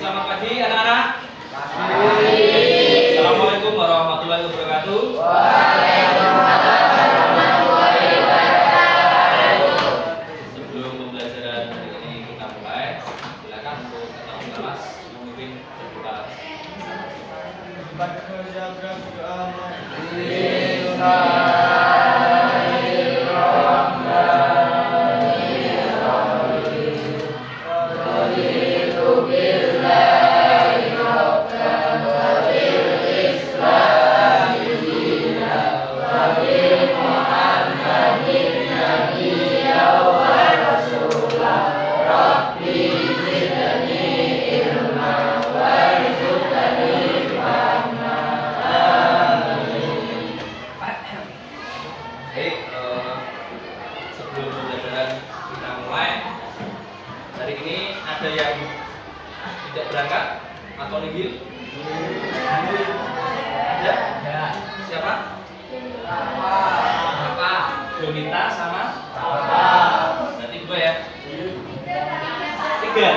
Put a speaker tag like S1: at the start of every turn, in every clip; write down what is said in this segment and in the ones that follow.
S1: selamat pagi anak-anak. Assalamualaikum warahmatullahi wabarakatuh. Sebelum pembelajaran hari ini kita mulai, silakan untuk tetap kelas memimpin kelas. Sebelum pembelajaran kita mulai, hari ini ada yang tidak berangkat atau nihil? Ada? Ya. Siapa? Apa? Donita sama? Berarti dua ya? Tiga.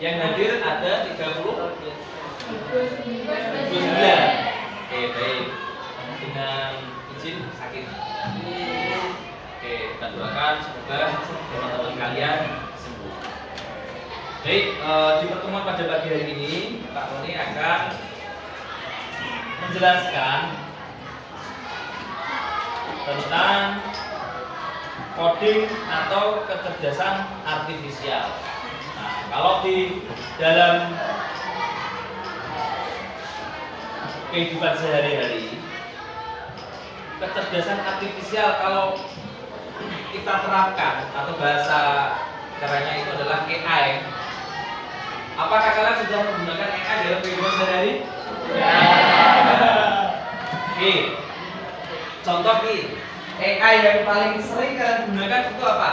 S1: Yang hadir ada 39. Oke, baik. Dengan izin sakit. Oke, kita doakan semoga teman-teman kalian sembuh. Baik, di pertemuan pada pagi hari ini Pak Tony akan menjelaskan tentang coding atau kecerdasan artifisial. Nah, kalau di dalam kehidupan sehari-hari, kecerdasan artifisial kalau kita terapkan atau bahasa kerennya itu adalah AI. Apakah kalian sudah menggunakan AI dalam kehidupan sehari-hari? Ya. Oke. Contoh nih, AI yang paling sering kalian gunakan itu apa?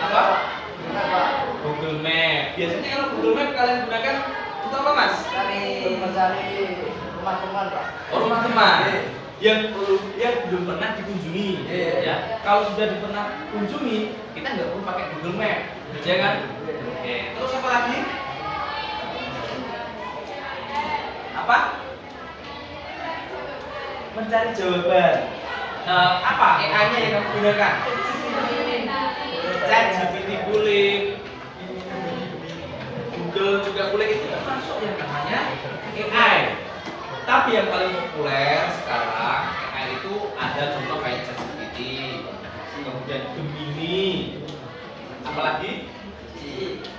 S1: Apa? Google Map. Biasanya kalau Google Map kalian gunakan untuk apa, Mas?
S2: Mencari rumah-rumah, Pak.
S1: Oh, rumah teman yang belum pernah dikunjungi. Ya, kalau sudah pernah kunjungi, kita nggak perlu pakai Google Map, ya kan? Oke. Terus apa lagi? Apa? Mencari jawaban. Apa AI-nya yang kamu gunakan? ChatGPT boleh, Google juga boleh, itu termasuk yang namanya AI. Tapi yang paling populer sekarang AI itu ada contoh kayak ChatGPT, kemudian Gemini, apalagi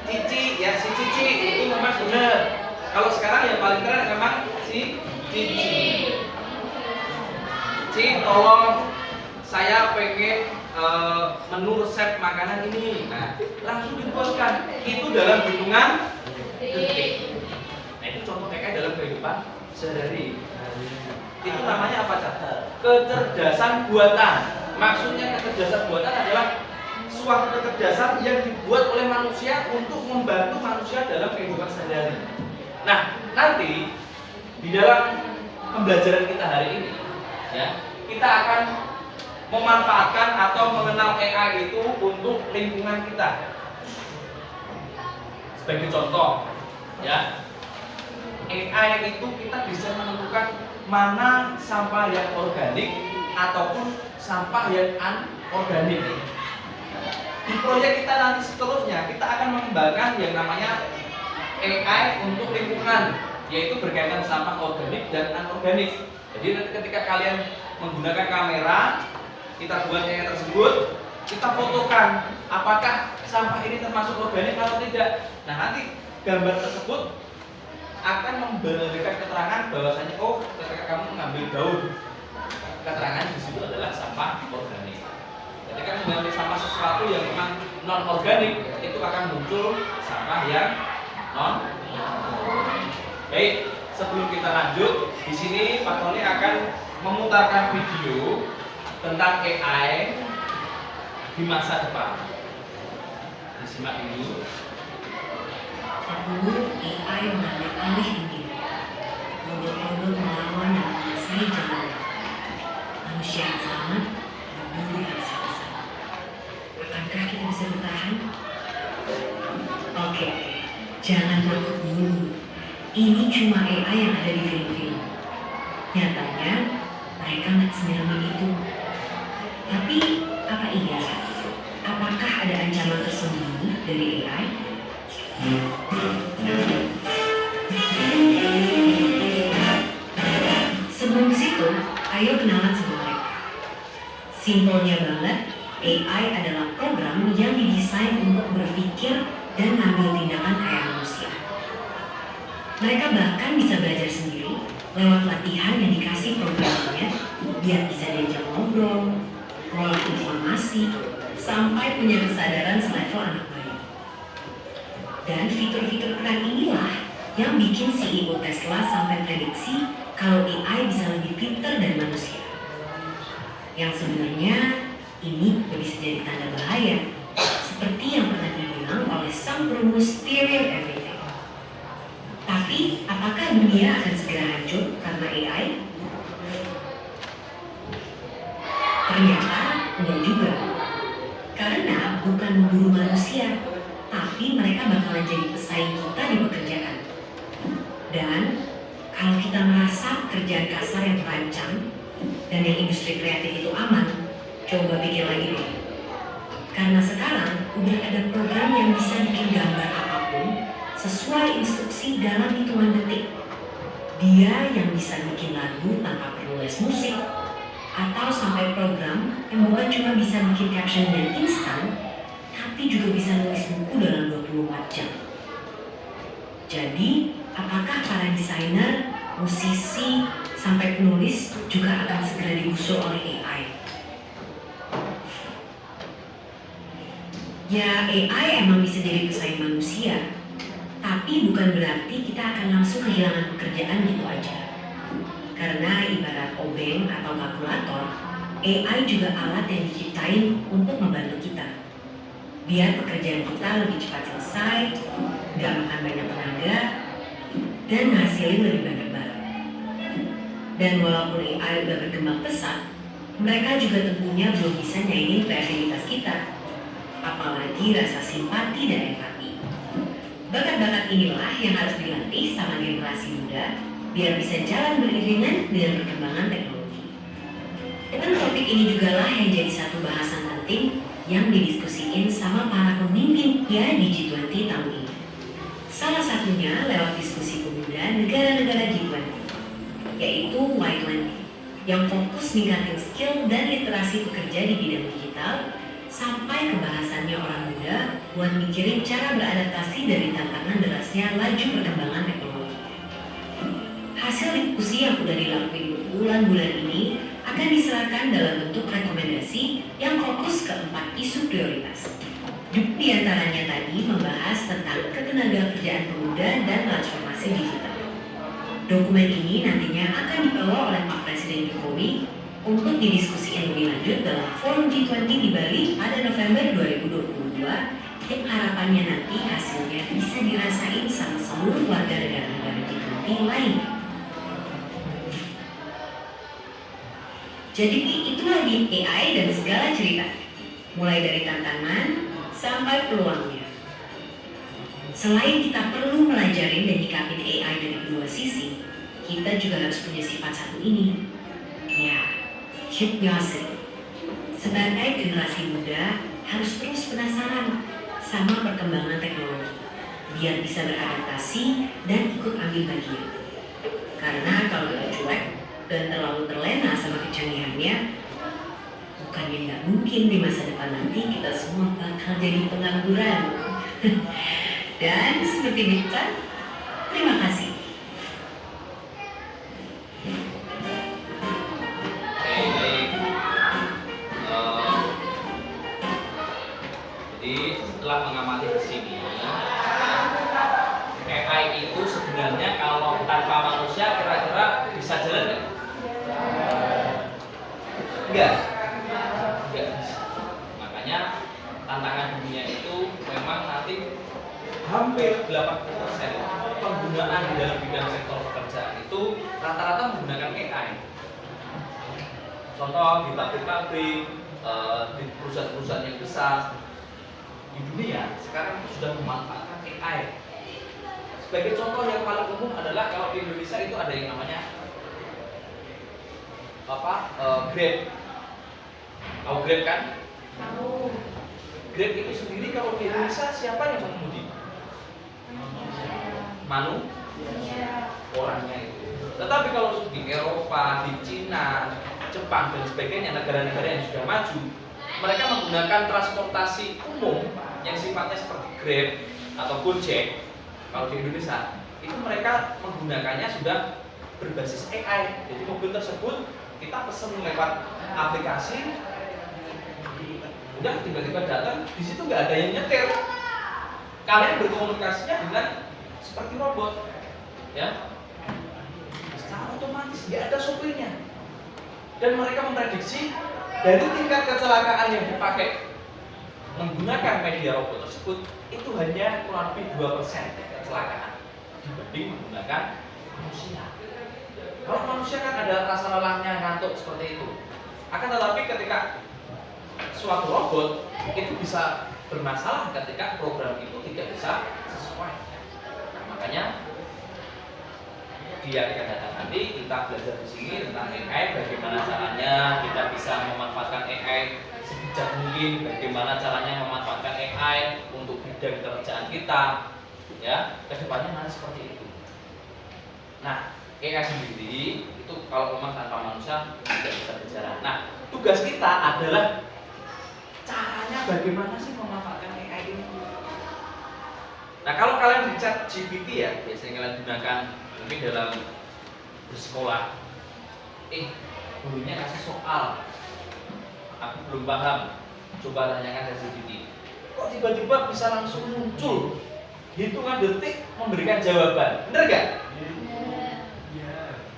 S1: Cici, ya si Cici itu memang benar. Kalau sekarang yang paling keren memang si Cici. Cici, tolong saya pengen menu resep makanan ini. Nah, langsung dibuatkan. Itu dalam hitungan detik. Nah, itu contoh AI dalam kehidupan sehari-hari. Itu namanya apa, Cak? Kecerdasan buatan. Maksudnya kecerdasan buatan adalah suatu kecerdasan yang dibuat oleh manusia untuk membantu manusia dalam kehidupan sehari-hari. Nah, nanti di dalam pembelajaran kita hari ini, ya, kita akan memanfaatkan atau mengenal AI itu untuk lingkungan kita. Sebagai contoh, ya, AI itu kita bisa menentukan mana sampah yang organik ataupun sampah yang anorganik. Di proyek kita nanti seterusnya kita akan mengembangkan yang namanya AI untuk lingkungan, yaitu berkaitan sampah organik dan anorganik. Jadi nanti ketika kalian menggunakan kamera, kita buat AI tersebut, kita fotokan apakah sampah ini termasuk organik atau tidak. Nah, nanti gambar tersebut akan memberikan keterangan bahwasanya oh, ketika kamu mengambil daun, keterangan di situ adalah sampah organik. Ketika mengambil sampah sesuatu yang memang non organik, itu akan muncul sampah yang non. Baik, sebelum kita lanjut, di sini Pak Tony akan memutarkan video tentang AI di masa depan. Disimak dulu.
S3: Dahulu AI mengambil alih dunia. Robot-robot melawan dan menguasai jalan. Manusia yang selamat memburu yang sama. Akankah kita bisa bertahan? Oke. Jangan takut dulu. Ini cuma AI yang ada di film-film. Nyatanya, mereka nggak senyaramin itu. Tapi, apa iya? Apakah ada ancaman tersembunyi dari AI? Sebelum situ, ayo kenalan sama mereka. Simpelnya banget, AI adalah program yang didesain untuk berpikir dan ngambil tindakan kayak manusia. Mereka bahkan bisa belajar sendiri lewat latihan yang dikasih programnya biar bisa diajak ngobrol, ngolah informasi, sampai punya kesadaran selevel anak bayi. Dan fitur-fitur keren inilah yang bikin CEO Tesla sampai prediksi kalau AI bisa lebih pintar dari manusia. Yang sebenarnya ini bisa jadi tanda bahaya, seperti yang pernah dibilang oleh sang perumus Theory of Everything. Tapi, apakah dunia akan segera hancur karena AI? Ternyata enggak juga. Karena bukan memburu manusia, tapi mereka bakalan jadi pesaing kita di pekerjaan. Dan kalau kita merasa kerjaan kasar yang terancam dan yang industri kreatif itu aman, coba pikir lagi deh. Karena sekarang udah ada program yang bisa bikin gambar apapun sesuai instruksi dalam hitungan detik. Dia yang bisa bikin lagu tanpa perlu les musik, atau sampai program yang bukan cuma bisa bikin caption yang instan, tapi juga bisa nulis buku dalam 24 jam. Jadi, apakah para desainer, musisi, sampai penulis juga akan segera digusur oleh AI? Ya, AI emang bisa jadi pesaing manusia, tapi bukan berarti kita akan langsung kehilangan pekerjaan gitu aja. Karena ibarat obeng atau kalkulator, AI juga alat yang diciptain untuk membantu kita. Biar pekerjaan kita lebih cepat selesai, nggak makan banyak tenaga, dan ngasilin lebih banyak barang. Dan walaupun AI udah berkembang pesat, mereka juga tentunya belum bisa nyaingin kreativitas kita, apalagi rasa simpati dan empati. Bakat-bakat inilah yang harus dilatih sama generasi muda biar bisa jalan beriringan dengan perkembangan teknologi. Dan topik ini juga lah yang jadi satu bahasan penting yang didiskusiin sama para pemimpin ya di G20 tahun ini. Salah satunya lewat diskusi pemuda negara-negara G20, yaitu Y20, yang fokus ningkatin skill dan literasi pekerja di bidang digital sampai ke bahasannya orang muda buat mikirin cara beradaptasi dari tantangan derasnya laju perkembangan teknologi. Hasil diskusi yang sudah dilakuin bulan-bulan ini akan diserahkan dalam bentuk rekomendasi yang fokus ke 4 isu prioritas. Di antaranya tadi membahas tentang ketenagakerjaan pemuda dan transformasi digital. Dokumen ini nantinya akan dibawa oleh Pak Presiden Jokowi untuk didiskusikan lebih lanjut dalam Forum G20 di Bali pada November 2022 yang harapannya nanti hasilnya bisa dirasain sama seluruh warga negara-negara G20 lain. Jadi itulah di AI dan segala cerita, mulai dari tantangan sampai peluangnya. Selain kita perlu mempelajari dan nyikapin AI dari kedua sisi, kita juga harus punya sifat satu ini, ya, curiosity. Sebagai generasi muda, harus terus penasaran sama perkembangan teknologi, biar bisa beradaptasi dan ikut ambil bagian. Karena kalau kita cuek dan terlalu terlena sama kecanggihannya, bukannya nggak mungkin di masa depan nanti kita semua bakal jadi pengangguran. Dan seperti biasa, terima kasih.
S1: Jadi setelah mengamati di sini, AI itu sebenarnya kalau tanpa manusia kira-kira bisa jalan nggak? Enggak bisa. Makanya tantangan dunia itu memang nanti hampir 80% penggunaan di dalam bidang sektor pekerjaan itu rata-rata menggunakan AI. Contoh di pabrik-pabrik, di perusahaan-perusahaan yang besar di dunia sekarang sudah memanfaatkan AI Sebagai contoh yang paling umum adalah kalau di Indonesia itu ada yang namanya Grab. Tahu Grab kan? Grab itu sendiri kalau di Indonesia siapa yang mengemudi? Orangnya itu. Tetapi kalau di Eropa, di Cina, Jepang dan sebagainya, negara-negara yang sudah maju, mereka menggunakan transportasi umum yang sifatnya seperti Grab atau Gojek. Kalau di Indonesia itu mereka menggunakannya sudah berbasis AI. Jadi mobil tersebut kita pesen lewat aplikasi, udah tiba-tiba datang, di situ nggak ada yang nyetir. Kalian berkomunikasinya dengan seperti robot, ya. Secara otomatis nggak ada sopirnya. Dan mereka memprediksi dari tingkat kecelakaan yang dipakai menggunakan media robot tersebut itu hanya kurang lebih 2% kecelakaan dibanding menggunakan manusia. Kalau manusia kan ada rasa lelahnya, ngantuk seperti itu. Akan tetapi ketika suatu robot itu bisa bermasalah ketika program itu tidak bisa sesuai. Nah, makanya di hari akan datang nanti kita belajar di sini tentang AI, bagaimana caranya kita bisa memanfaatkan AI sebijak mungkin, bagaimana caranya memanfaatkan AI untuk bidang pekerjaan kita, ya, kedepannya nanti seperti itu. Nah, AI sendiri itu kalau memang tanpa manusia tidak bisa berjalan. Nah, tugas kita adalah caranya bagaimana sih memanfaatkan AI ini. Nah, kalau kalian di chat GPT ya, biasanya kalian gunakan mungkin dalam bersekolah. Gurunya kasih soal, aku belum paham, coba tanyakan ke GPT. Kok tiba-tiba bisa langsung muncul hitungan detik memberikan jawaban, bener gak?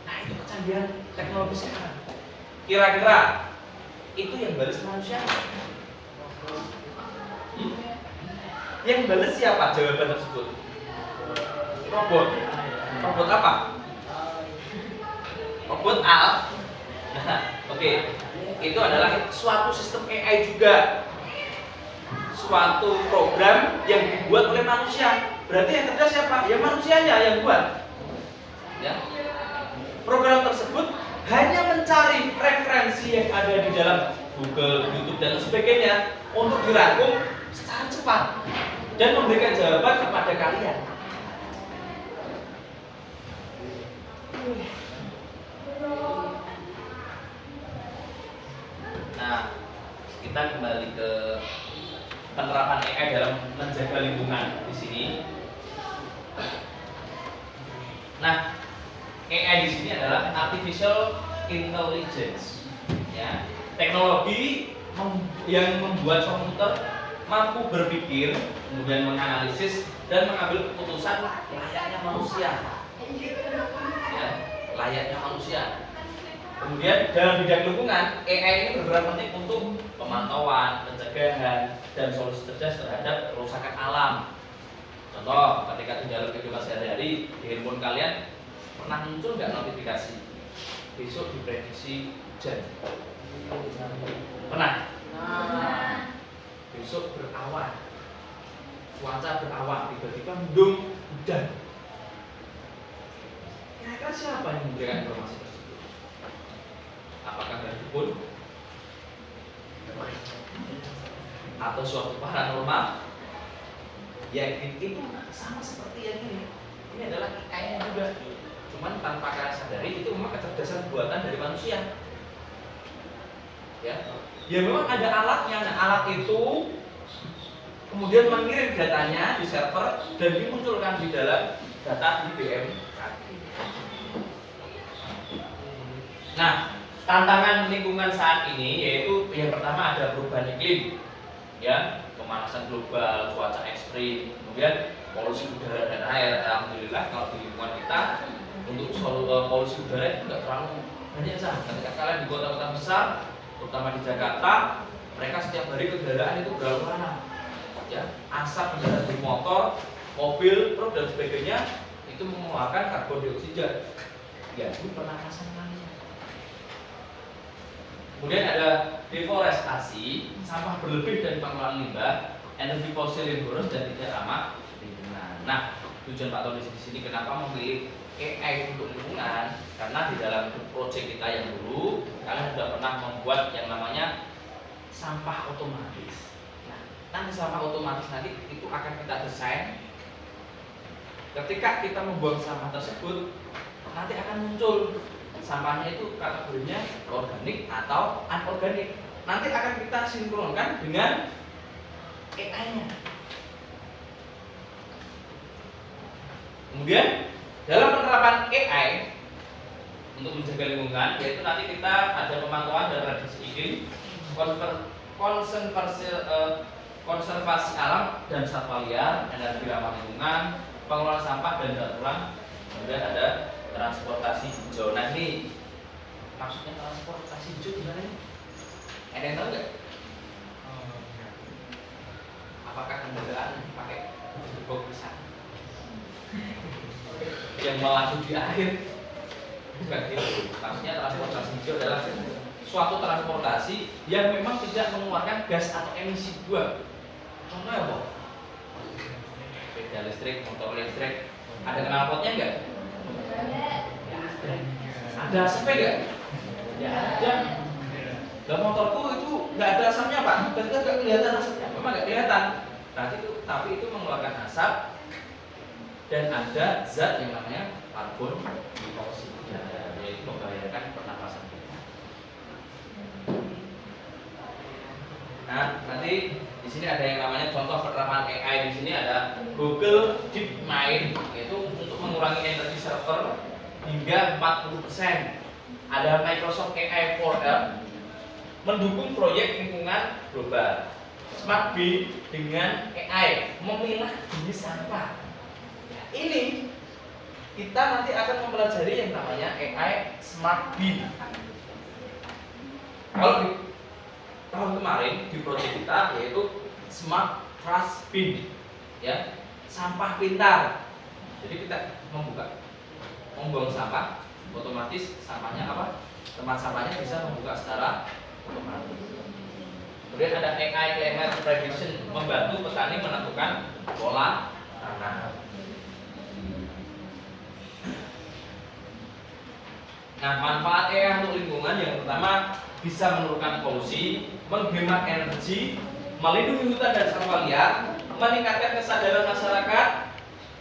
S1: Nah, itu kecanggihan teknologi sekarang. Kira-kira itu yang balas manusia? Yang balas siapa jawaban tersebut? Robot. Robot apa? Robot Al. Nah, oke. Itu adalah suatu sistem AI juga. Suatu program yang dibuat oleh manusia. Berarti yang cerdas siapa? Ya manusianya yang buat. Ya. Program tersebut hanya mencari referensi yang ada di dalam Google, YouTube dan sebagainya untuk dirangkum secara cepat dan memberikan jawaban kepada kalian. Nah, kita kembali ke penerapan AI dalam menjaga lingkungan di sini. Nah, AI di sini adalah artificial intelligence, ya, teknologi yang membuat komputer mampu berpikir, kemudian menganalisis dan mengambil keputusan layaknya manusia, ya, layaknya manusia. Kemudian dalam bidang lingkungan, AI ini berperan penting untuk pemantauan, pencegahan, dan solusi cerdas terhadap kerusakan alam. Contoh, ketika di dalam kehidupan sehari-hari di handphone kalian pernah muncul nggak notifikasi besok diprediksi hujan? Pernah? Besok berawan, cuaca berawan, tiba-tiba mendung hujan. Kira-kira siapa yang memberikan informasi tersebut? Apakah handphone atau suatu paranormal? Ya, itu sama seperti yang ini. Ini adalah AI juga. Cuman tanpa kalian sadari itu memang kecerdasan buatan dari manusia. Ya memang ada alatnya. Nah, alat itu kemudian mengirim datanya di server dan dimunculkan di dalam data IBM. Nah, tantangan lingkungan saat ini yaitu yang pertama ada perubahan iklim, ya, pemanasan global, cuaca ekstrim, kemudian polusi udara dan air. Alhamdulillah kalau di lingkungan kita untuk polusi udara itu nggak terlalu banyak sah. Ketika kalian di kota-kota besar, terutama di Jakarta, mereka setiap hari kendaraan itu berlalu-lalang, ya, asap kendaraan dari motor, mobil, truk dan sebagainya itu mengeluarkan karbon dioksida, ya, itu pernapasan manusia. Kemudian ada deforestasi, sampah berlebih dan pengelolaan limbah, energi fosil yang boros dan tidak ramah lingkungan. Nah, tujuan Pak Tony di sini kenapa memilih AI untuk lingkungan, karena di dalam proyek kita yang dulu kalian sudah pernah membuat yang namanya sampah otomatis. Nah, nanti sampah otomatis nanti itu akan kita desain. Ketika kita membuang sampah tersebut, nanti akan muncul sampahnya itu kategorinya organik atau anorganik. Nanti akan kita sinkronkan dengan AI-nya. Kemudian dalam penerapan AI untuk menjaga lingkungan, yaitu nanti kita ada pemantauan dan reduksi iklim, konservasi alam dan satwa liar, energi ramah lingkungan, pengelolaan sampah dan daur ulang, kemudian ada transportasi hijau. Nah ini maksudnya transportasi hijau gimana nih? Ada yang tahu nggak? Apakah kendaraan pakai gerbong pisang yang melaju di air? Bukan gitu. Maksudnya transportasi hijau adalah suatu transportasi yang memang tidak mengeluarkan gas atau emisi buang. Contohnya apa? Sepeda listrik, motor listrik. Ada knalpotnya enggak? Ada asapnya enggak? Ya ada. Dan motorku itu enggak ada asapnya Pak. Dan enggak kelihatan asapnya. Memang enggak kelihatan. Tapi itu mengeluarkan asap dan ada zat yang namanya karbon dioksida, yaitu membahayakan pernapasan kita. Nah, nanti di sini ada yang namanya contoh penerapan AI. Di sini ada Google DeepMind, yaitu untuk mengurangi energi server hingga 40%. Ada Microsoft AI 4M mendukung proyek lingkungan global. Smart Bin dengan AI memilah jenis sampah. Ini kita nanti akan mempelajari yang namanya AI Smart Bin. Kalau di tahun kemarin di proyek kita yaitu Smart Trash Bin, ya, sampah pintar. Jadi kita membuang sampah, otomatis sampahnya apa? Tempat sampahnya bisa membuka secara otomatis. Kemudian ada AI Climate Prediction, membantu petani menentukan pola tanam. Nah, manfaat AI untuk lingkungan yang pertama bisa menurunkan polusi, menghemat energi, melindungi hutan dan satwa liar, meningkatkan kesadaran masyarakat,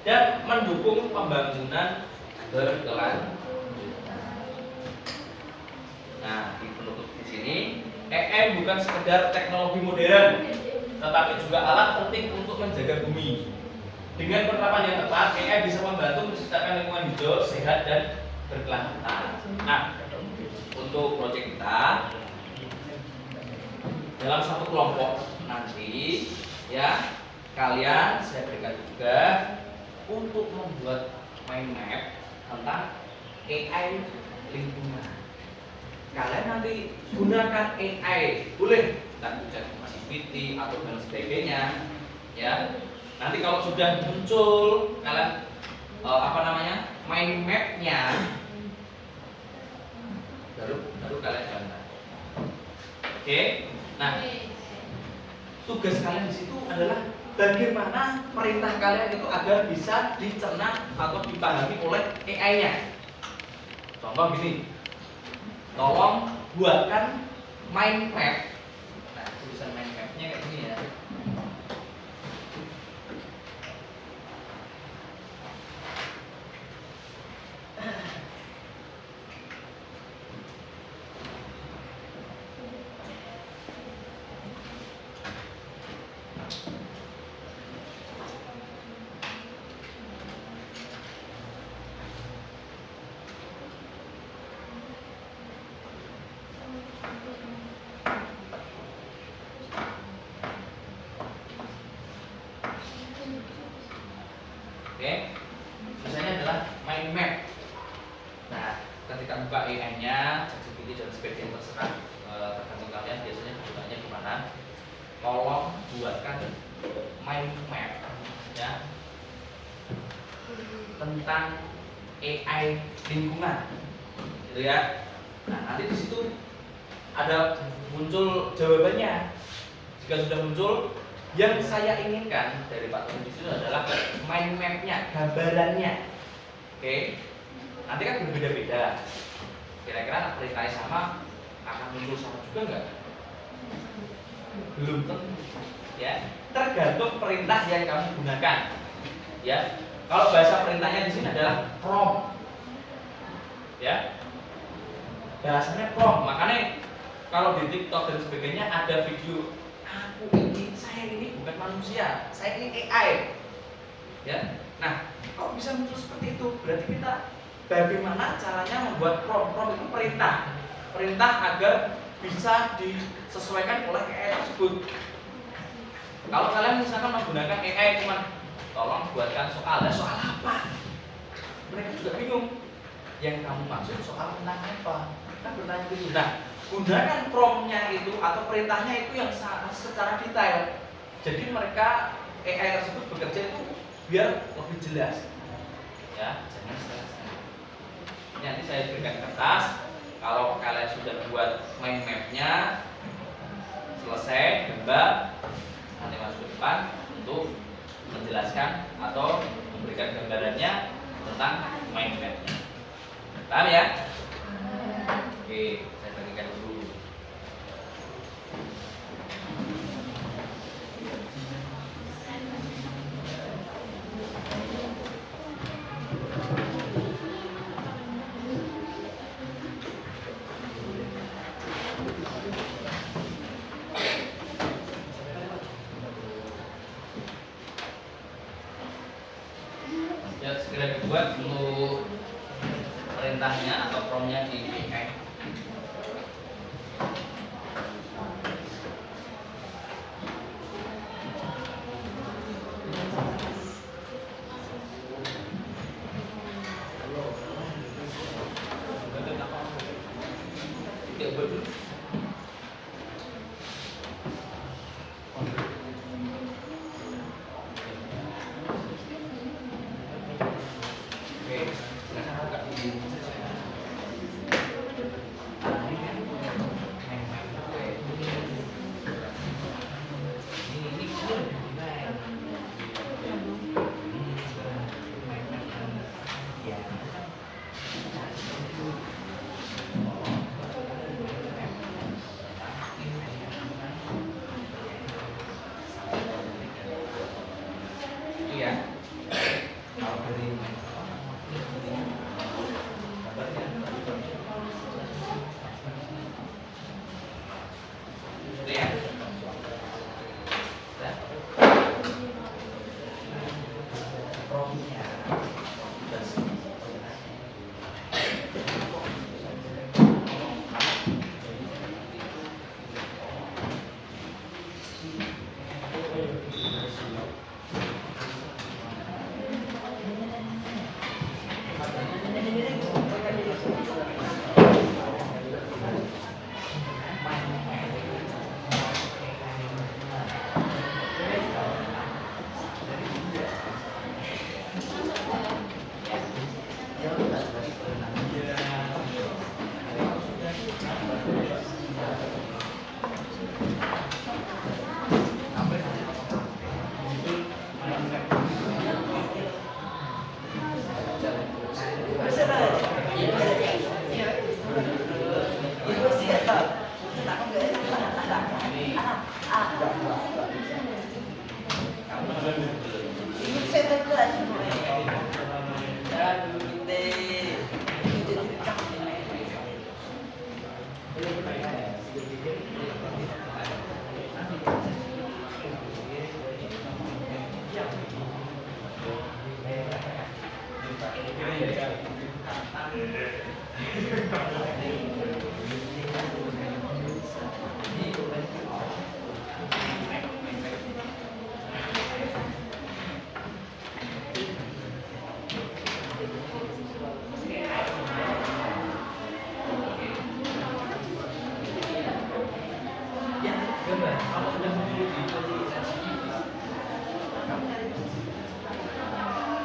S1: dan mendukung pembangunan berkelanjutan. Nah, di penutup di sini, AI bukan sekedar teknologi modern, tetapi juga alat penting untuk menjaga bumi. Dengan penerapan yang tepat, AI bisa membantu menciptakan lingkungan hijau, sehat, dan berkelanjutan. Nah, untuk proyek kita dalam satu kelompok nanti, ya, kalian saya berikan tugas untuk membuat mind map tentang AI lingkungan. Kalian nanti gunakan AI, boleh kita chat GPT atau dan sebagainya, ya. Nanti kalau sudah muncul kalian mind map-nya, baru kalian gambar. Oke. Nah, tugas kalian di situ adalah bagaimana perintah kalian itu agar bisa dicerna atau dipahami oleh AI-nya. Contoh gini, tolong buatkan mind map. Nah, tulisan mind map-nya kayak gini ya. Oke, misalnya adalah mind map. Nah, ketika buka AI-nya, ChatGPT dan sebagainya terserah, tergantung kalian biasanya gunanya gimana. Tolong buatkan mind map, ya, tentang AI lingkungan, gitu ya. Nah, nanti di situ ada muncul jawabannya. Jika sudah muncul, Yang saya inginkan dari Pak Tony di situ adalah mind map-nya, gambarannya. Oke. Nanti kan berbeda-beda. Kira-kira perintahnya sama akan muncul sama juga enggak? Belum tentu. Ya, tergantung perintah yang kamu gunakan. Ya. Kalau bahasa perintahnya di sini adalah prompt. Ya. Bahasanya prompt. Makanya kalau di TikTok dan sebagainya ada video saya ini bukan manusia, saya ini AI. Ya. Nah, kok bisa muncul seperti itu? Berarti kita bagaimana caranya membuat prompt itu perintah agar bisa disesuaikan oleh AI tersebut. Kalau kalian misalkan menggunakan AI cuman tolong buatkan soal apa? Mereka juga bingung. Yang kamu maksud soal tentang apa? Kan bertanya gitu. Nah, gunakan promptnya itu atau perintahnya itu yang secara detail. Jadi mereka AI tersebut bekerja itu biar lebih jelas. Ya, jangan setengah-setengah. Nanti saya berikan kertas. Kalau kalian sudah buat mind map-nya selesai, gambar, nanti masuk ke depan untuk menjelaskan atau memberikan gambarannya tentang mind map-nya. Paham ya? Oke, saya bagikan dulu. Ya, segera dibuat untuk perintahnya atau promptnya di AI. Ya, betul. Oke, silakan agak di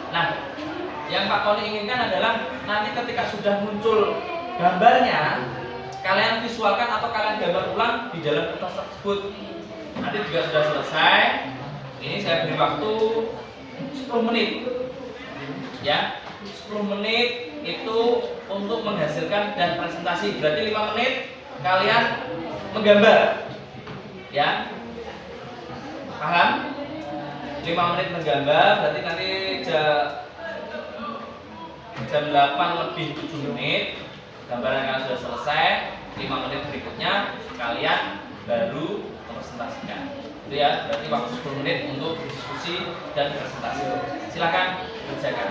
S1: Nah, yang Pak Tony inginkan adalah nanti ketika sudah muncul gambarnya, kalian visualkan atau kalian gambar ulang di dalam kertas tersebut. Nanti juga sudah selesai, Ini saya beri waktu 10 menit. Ya, 10 menit itu untuk menghasilkan dan presentasi. Berarti 5 menit kalian menggambar. Ya. Paham? 5 menit menggambar, berarti nanti jam 8 lebih 7 menit gambaran kalian sudah selesai. 5 menit berikutnya kalian baru presentasikan. Itu ya, berarti waktu 10 menit untuk diskusi dan presentasi. Silakan kerjakan.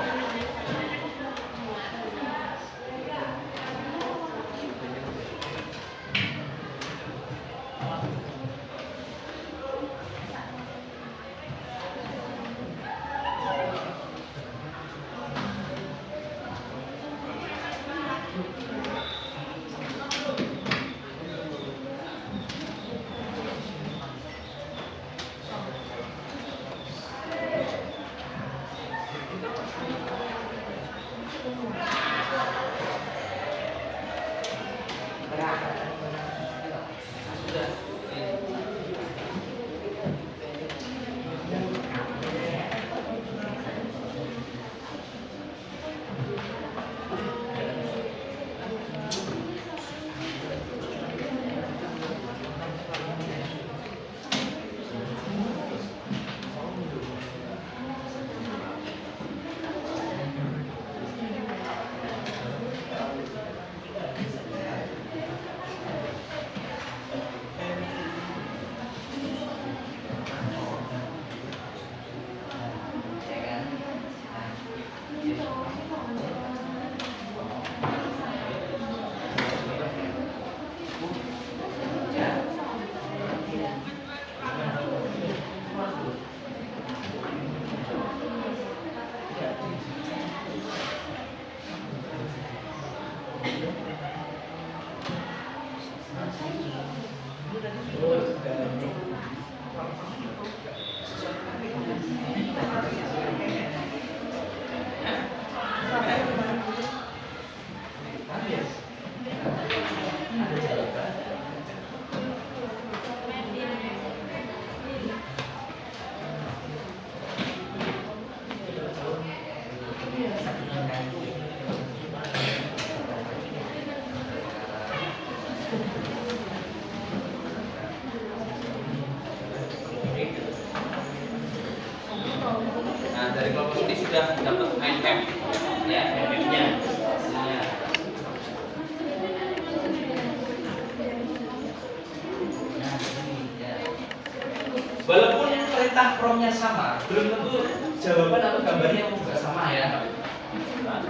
S1: Nah, dari kelompok ini sudah dapat IMF ya, IMF-nya hasilnya. Walaupun perintah promnya sama, belum tentu jawaban atau gambarnya juga sama ya. Nah.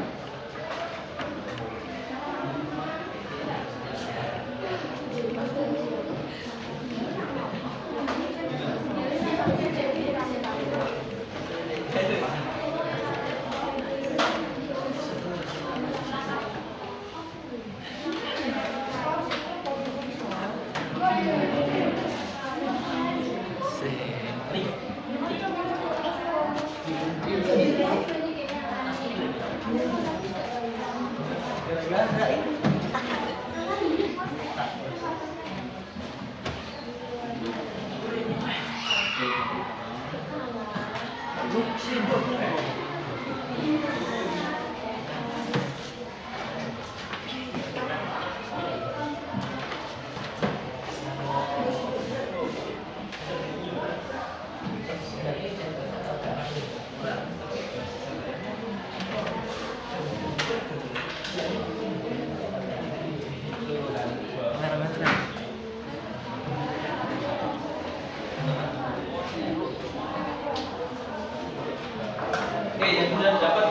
S1: Oke, yang sudah dapat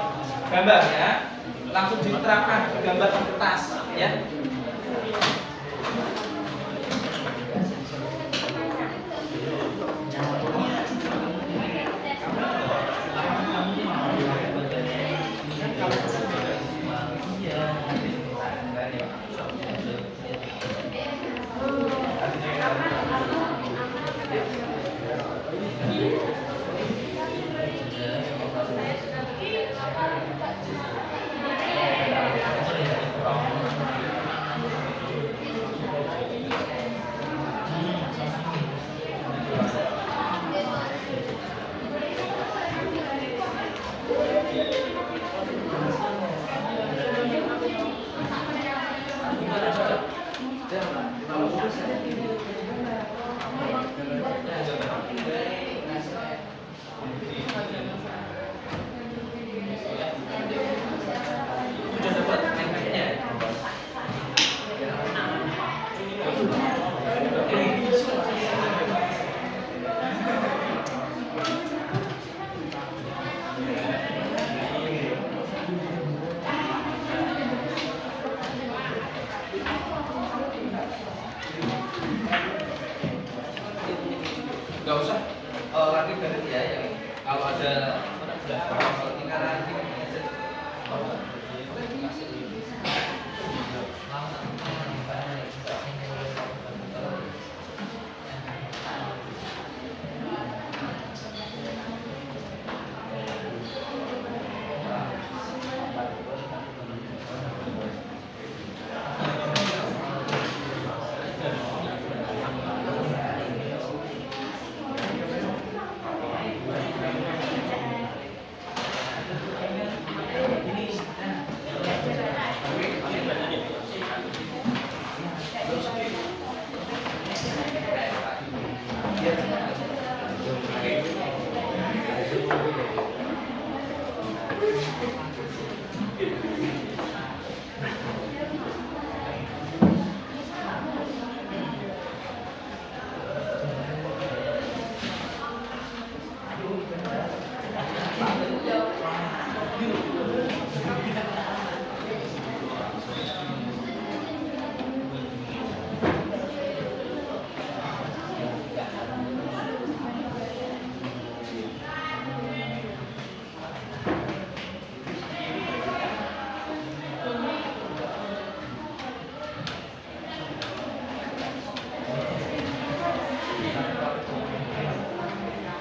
S1: gambarnya langsung diterapkan ke gambar kertas ya. Gimana sudah? Sudah dapat MPN-nya? Gak usah lagi dari dia ya. Kalau ada kalau tinggalan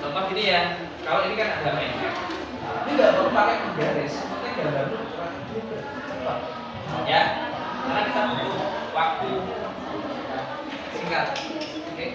S1: contoh gini ya, kalau ini kan ada main ini nggak perlu pakai penggaris, seperti gambar dulu cepat ya, karena kita butuh waktu singkat. Oke.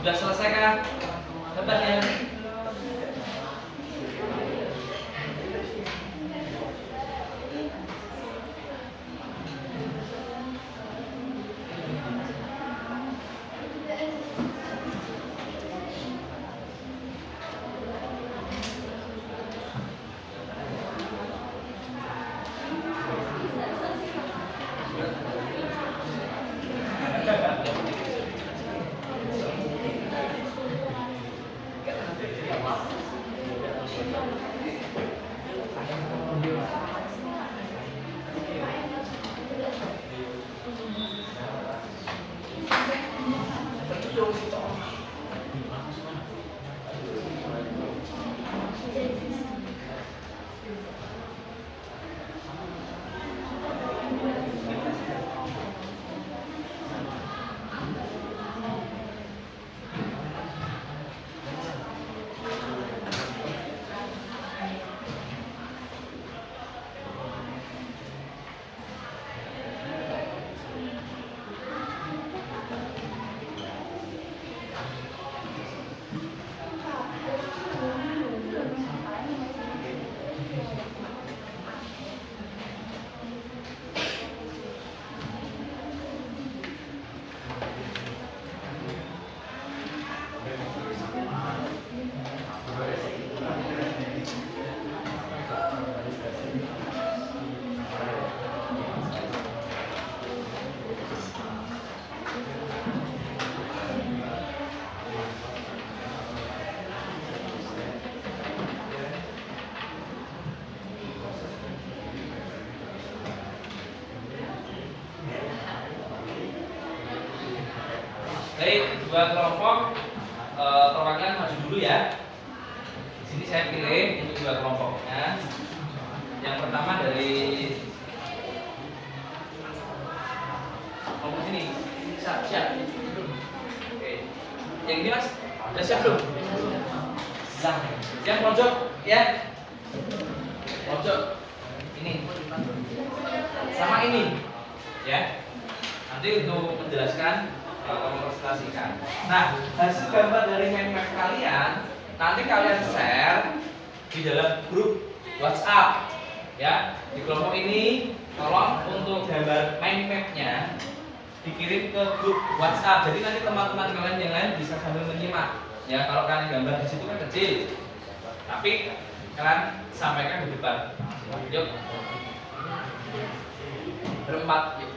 S1: Sudah selesai kan? Hebat ya. Baik, dua kelompok perwakilan maju dulu ya. Di sini saya pilih untuk dua kelompoknya. Yang pertama dari kelompok sini. Siap. Oke. Yang ini Mas, sudah siap belum? Nah, yang pojok ya. Pojok ini sama ini ya. Nanti untuk menjelaskan mempresentasikan. Nah, hasil gambar dari mind map kalian nanti kalian share di dalam grup WhatsApp ya. Di kelompok ini tolong untuk gambar mind mapnya dikirim ke grup WhatsApp. Jadi nanti teman-teman kalian yang lain bisa sambil menyimak. Ya, kalau kalian gambar di situ kan kecil, tapi kalian sampaikan di depan. Yuk, berempat. Yuk.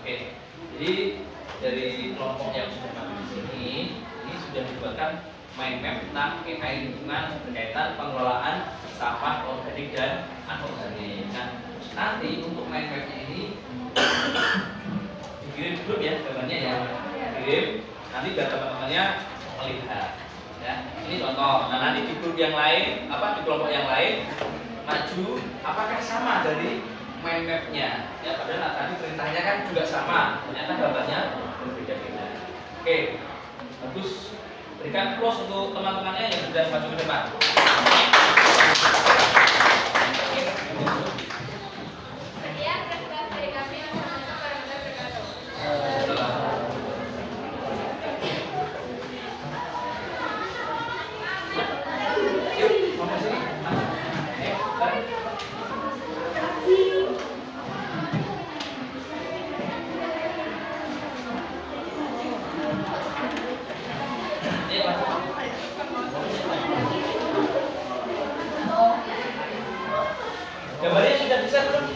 S1: Oke, jadi dari kelompok yang sudah maju di sini, ini sudah dibuatkan mind map tentang AI lingkungan berkaitan pengelolaan sampah organik dan anorganik. Nah, nanti untuk mind mapnya ini dikirim dulu ya gambarnya ya, kirim. Nanti biar teman-temannya melihat. Ya, ini contoh. Nah, nanti di grup yang lain, di kelompok yang lain maju, apakah sama dari mind mapnya? Ya, padahal tadi perintahnya kan juga sama, ternyata gambarnya berbeda-beda. Oke, bagus. Berikan close untuk teman-temannya yang sudah maju ke depan.
S4: Sekian presentasi dari kami. Assalamualaikum warahmatullahi wabarakatuh.
S1: Yuk, ngomong sini. Gambarnya sudah bisa belum?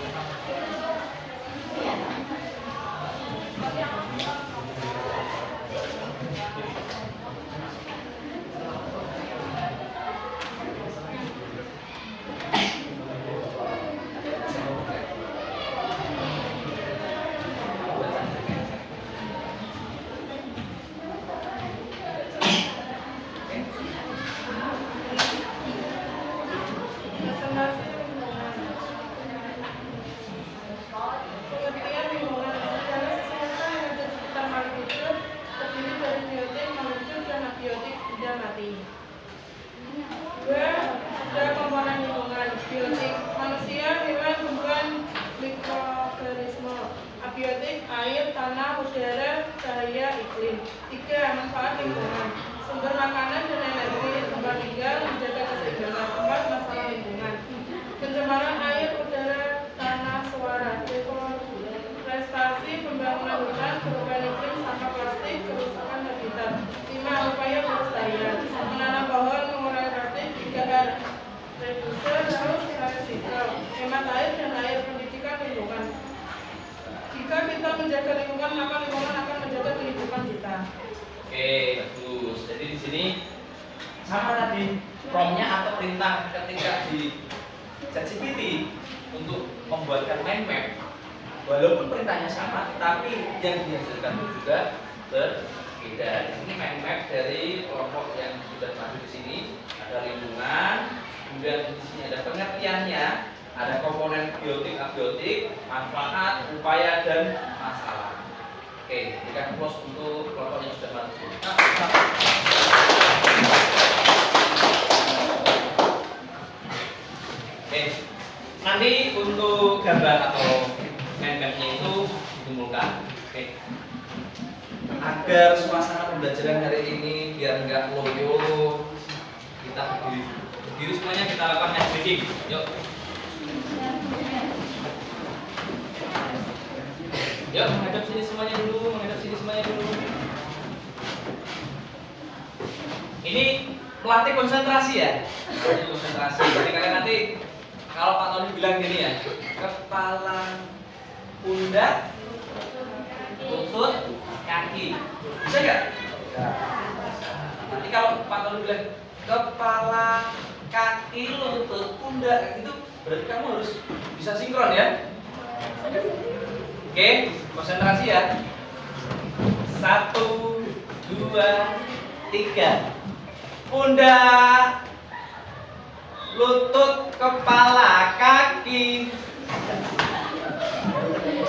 S5: Pengertian lingkungan segala sesuatu yang ada di sekitar makhluk hidup terdiri dari biotik, molekul, dan abiotik benda mati. 2. Ada komponen lingkungan biotik, manusia, hewan, tumbuhan, mikroorganisme. Abiotik, air, tanah, udara, cahaya, iklim. 3. Manfaat lingkungan, sumber makanan dan energi, tempat tinggal, menjaga keseimbangan. 4. Masalah lingkungan. pencemaran air, udara, tanah, suara, deforestasi, pembangunan hutan, perubahan iklim, sampah plastik, kerusakan habitat. 5. Upaya pelestarian, menanam pohon, mengurangi plastik. 3. Reduser, harus recycle, hemat air dan air, pendidikan lingkungan. Jika kita menjaga lingkungan, maka lingkungan akan menjaga kehidupan kita.
S1: Oke, bagus. Jadi di sini sama tadi promnya atau perintah ketika di ChatGPT untuk membuatkan mind map. Walaupun perintahnya sama, tapi yang dihasilkan itu juga berbeda. Ini mind map dari kelompok yang sudah masuk di sini. Ada lingkungan, kemudian di sini ada pengertiannya, ada komponen biotik, abiotik, manfaat, upaya dan masalah. Oke, berikan close untuk kelompok yang sudah masuk. Oke, nanti untuk gambar atau map-nya itu dikumpulkan. Oke, agar suasana pembelajaran hari ini biar nggak loyo, kita berdiri semuanya, kita lakukan ice breaking. Yuk. Yuk, menghadap sini semuanya dulu, Ini melatih konsentrasi ya. Melatih konsentrasi. Jadi kalian nanti kalau Pak Tony bilang gini ya, kepala, pundak, lutut, kaki. Bisa nggak? Nanti kalau Pak Tony bilang kepala, kaki, lutut, pundak, itu berarti kamu harus bisa sinkron ya. Oke, konsentrasi ya. 1, 2, 3. Pundak, lutut, kepala, kaki.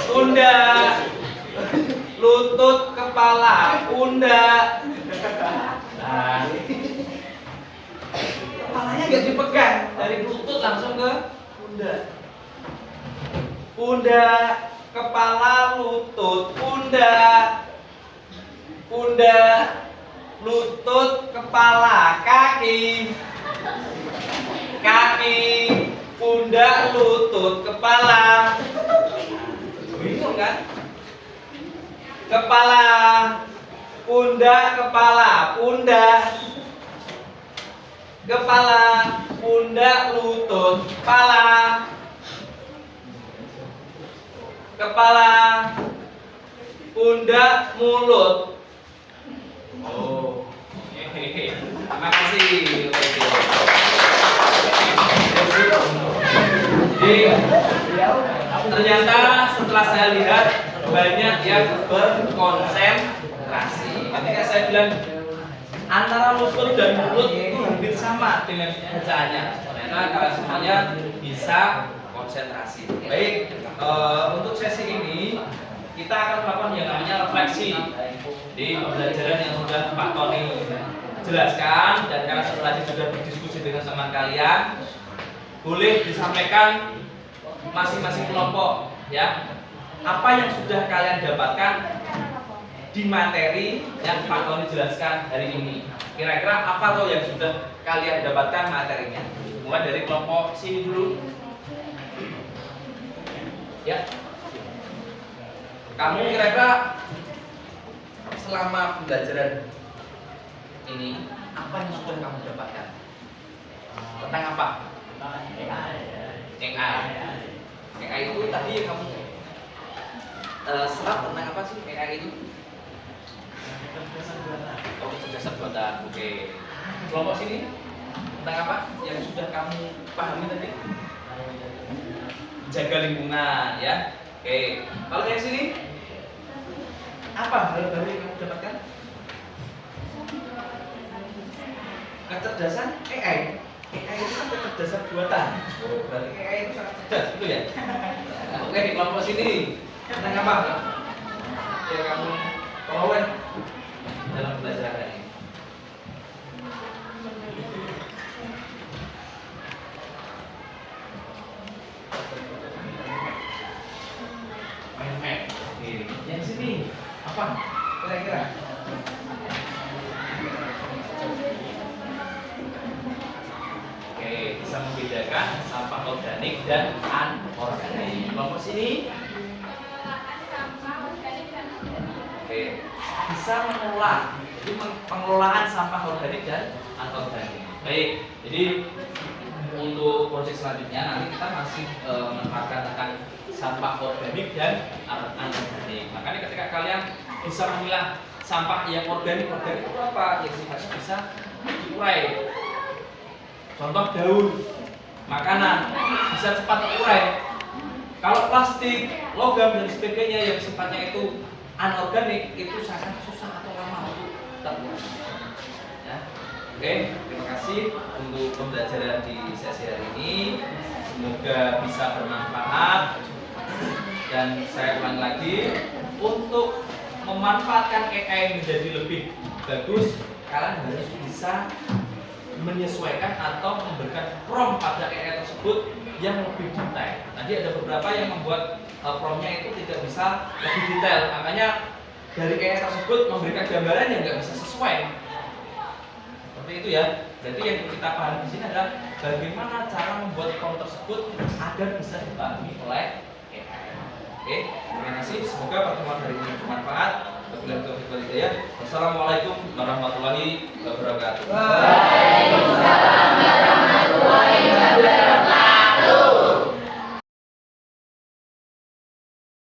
S1: Pundak, lutut, kepala, pundak. Nah, kepalanya nggak dipegang, dari lutut langsung ke pundak. Pundak, kepala, lutut, pundak, pundak, lutut, kepala, kaki, kaki, pundak, lutut, kepala. Bingung kan? Kepala, pundak, kepala, pundak, kepala, pundak, lutut, kepala, kepala, pundak, mulut. Oh, terima kasih. Jadi ternyata setelah saya lihat banyak yang berkonsentrasi. Ketika saya bilang antara lutut dan mulut itu hampir sama dengan bacaannya, ternyata kalian semuanya bisa konsentrasi. Baik, untuk sesi ini kita akan melakukan yang namanya refleksi di pembelajaran yang sudah Pak Tony jelaskan, dan karena tadi sudah berdiskusi dengan teman kalian, boleh disampaikan masing-masing kelompok ya, apa yang sudah kalian dapatkan di materi yang Pak Tony jelaskan hari ini. Kira-kira apa tuh yang sudah kalian dapatkan materinya? Mulai dari kelompok sini dulu ya. Kamu kira-kira selama pembelajaran ini apa yang sudah kamu dapatkan? Tentang apa? AI itu tadi yang kamu serap tentang apa sih AI itu? Oh, kecerdasan buatan. Oke. Kelompok sini tentang apa yang sudah kamu pahami tadi? Jaga lingkungan ya. Oke. Kalau yang sini apa hal baru yang kamu dapatkan? Kecerdasan AI. AI itu kan kecerdasan buatan. Oh, berarti AI itu sangat cerdas, gitu ya? Oke, di kelompok sini tentang apa? Ya kamu peroleh dalam pembelajaran hari ini. Main-main. Oke, yang sini apa? Kira-kira? Oke, Oke, bisa membedakan sampah organik dan anorganik. Kelompok sini.
S4: Pengelolaan sampah organik dan anorganik.
S1: Oke, bisa mengelola. Jadi pengelolaan sampah organik dan anorganik. Baik, jadi untuk proyek selanjutnya nanti kita masih menerapkan tentang sampah organik dan anorganik. Makanya ketika kalian bisa memilah sampah yang organik itu apa? Yang sifatnya bisa diurai. Contoh daun, makanan bisa cepat terurai. Kalau plastik, logam dan sebagainya yang sifatnya itu anorganik itu sangat susah atau lama untuk terurai. Ya. Oke, terima kasih untuk pembelajaran di sesi hari ini. Semoga bisa bermanfaat. Dan saya ulang lagi, untuk memanfaatkan AI menjadi lebih bagus, kalian harus bisa menyesuaikan atau memberikan prompt pada AI tersebut yang lebih detail. Tadi ada beberapa yang membuat promptnya itu tidak bisa lebih detail, makanya dari AI tersebut memberikan gambaran yang nggak bisa sesuai. Seperti itu ya. Jadi yang kita pahami di sini adalah bagaimana cara membuat prompt tersebut agar bisa dipahami oleh AI. Oke, terima kasih. Semoga pertemuan hari ini bermanfaat. Wassalamualaikum warahmatullahi wabarakatuh.